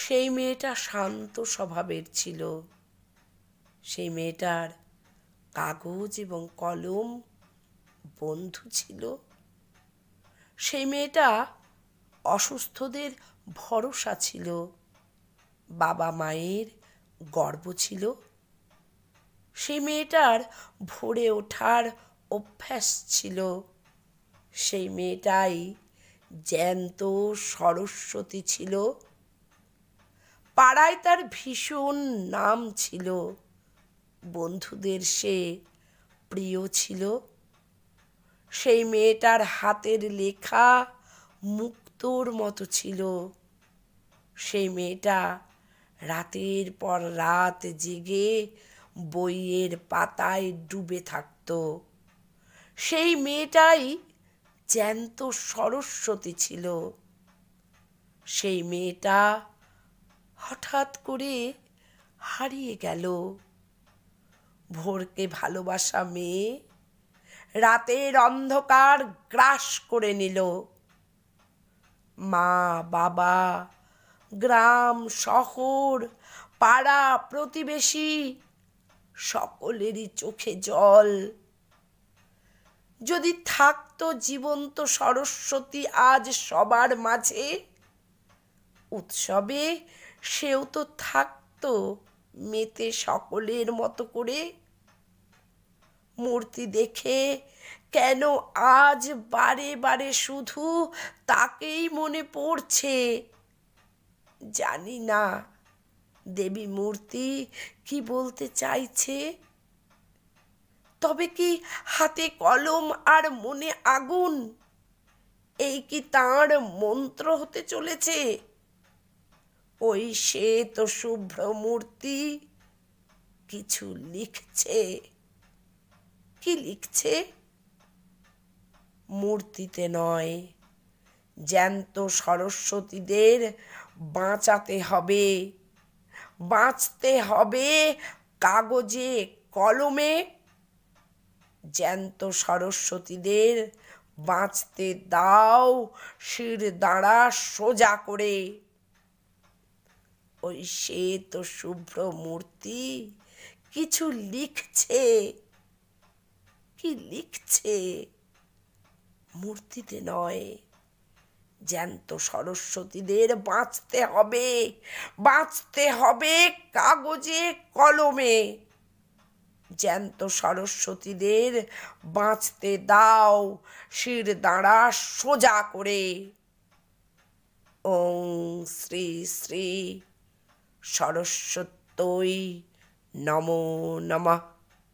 সেই মেয়েটা শান্ত স্বভাবের ছিল। সেই মেয়েটার কাগজ এবং কলম বন্ধু ছিল। সেই মেয়েটা অসুস্থদের ভরসা ছিল, বাবা মায়ের গর্ব ছিল। সেই মেয়েটার ভোরে ওঠার অভ্যাস ছিল। সেই মেয়েটাই জ্যান্ত সরস্বতী ছিল। পাড়ায় তার ভীষণ নাম ছিল, বন্ধুদের সে প্রিয় ছিল। সেই মেয়েটার হাতের লেখা মুক্তোর মতো ছিল। সেই মেয়েটা রাতের পর রাত জেগে বইয়ের পাতায় ডুবে থাকত। সেই মেয়েটাই জ্যান্ত সরস্বতী ছিল। সেই মেয়েটা হঠাৎ করে হারিয়ে গেল। ভোরকে ভালোবাসা মেয়ে রাতের অন্ধকার গ্রাস করে নিল। মা বাবা, গ্রাম শহর, পাড়া প্রতিবেশী সকলেরই চোখে জল। যদি থাকতো জীবন্ত সরস্বতী আজ সবার মাঝে, উৎসবে সেও তো থাকতো মেতে সকলের মতো করে। মূর্তি দেখে কেন আজ বারে বারে শুধু তাকেই মনে পড়ছে, জানি না দেবী মূর্তি কি বলতে চাইছে। তবে কি হাতে কলম আর মনে আগুন, এই কি তাঁর মন্ত্র হতে চলেছে? ওই শ্বেত শুভ্র মূর্তি কিছু লিখছে। কি লিখছে? মূর্তিতে নয়, জ্যান্ত সরস্বতীদের বাঁচাতে হবে, বাঁচতে হবে কাগজে কলমে। জ্যান্ত সরস্বতীদের বাঁচতে দাও শির দাঁড়া সোজা করে। ওই শ্বেত শুভ্র মূর্তি কিছু লিখছে। কি লিখছে? মূর্তিতে নয়, জ্যান্ত সরস্বতীদের বাঁচতে হবে, বাঁচতে হবে কাগজে কলমে। জ্যান্ত সরস্বতীদের বাঁচতে দাও শির দাঁড়া সোজা করে। ওং শ্রী শ্রী সরস্বত্যৈ নমো নমঃ।